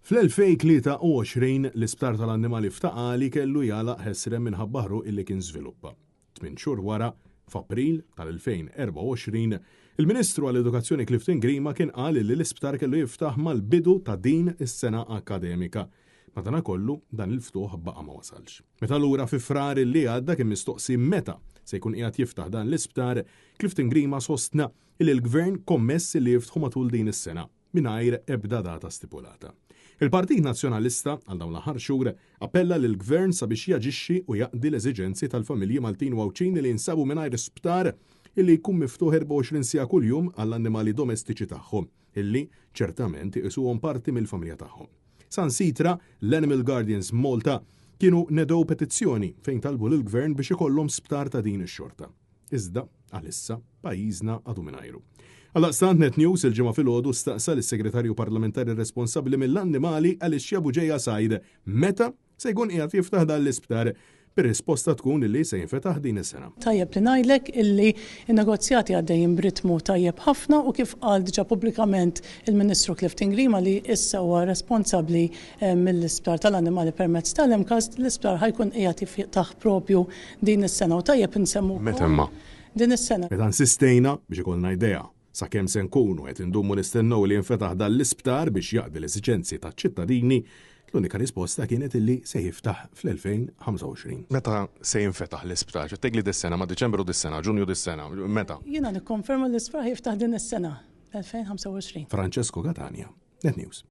Fl-2023 l-Isptar tal-Annimali f'Taqali kellu jalaq ħesrem minħabba ħruq illi kien żviluppa. 8 xhur wara, f'April tal-2024, il-Ministru għall-Edukazzjoni Clifton Grima kien qal li l-Isptar kellu jiftaħ mal-bidu ta' din is-sena akademika. Madankollu dan il-ftuħ baqa' ma wasalx. Meta lura fi frar li għadda kien mistoqsi meta se jkun qiegħed jiftaħ dan l-Isptar, Clifton Grima sostna li l-Gvern kommess li jiftħu matul din is-sena mingħajr ebda data stipulata. Il-Partit Nazzjonalista għal dawn l-aħħar xhur appella lill gvern sabiex jaġixxi u jaqdi l-eżiġenzi tal-familji Maltin Wawċin li jinsabu mingħajr isptar illi jkun miftuħ 24 siegħa kuljum għall-annimali domestiċi tagħhom, illi ċertament iqisuhom parti mill-familja tagħhom. Sansitra, l-Animal Guardians Malta kienu nedew petizzjoni fejn talbu lill-Gvern biex ikollhom sptar ta' din ix-xorta. Iżda għalissa pajjiżna għadu mingħajru. Għal-daqstant Net News il-ġimgħa filgħodu staqsa lis-Segretarju Parlamentari responsabbli mill-annimali Alexia Buġejja Sajd meta se jkun qiegħed jiftaħ dan l-isptar bir-risposta tkun illi se jinfetaħ din is-sena. Tajjeb li ngħidlek illi n-negozjati għaddejjin b'ritmu tajjeb ħafna u kif qal diġà pubblikament il-Ministru Clifton Grima li issa huwa responsabbli mill-isptar tal-annimali permezz tal-imkast, l-isptar ħajkun qiegħed jiftaħ propju din is-sena u tajjeb insemmu Meta imma? Din is-sena. Meta nsistejna biex ikollna idea sakemm se nkunu qed indumu nistennew li jinfetaħ dan l-isptar biex jaqdi l-eżiġenzi taċ-ċittadini, l-unika risposta kienet illi se jiftaħ fl-2025. Meta se jinfetaħ l-isptar? Tegli dis-sena, ma' Diċembru dis-sena, Ġunju dis-sena, meta? Jiena nikkonferma l-isptar jiftaħ din is-sena 2025. Francesco Catania, Net News.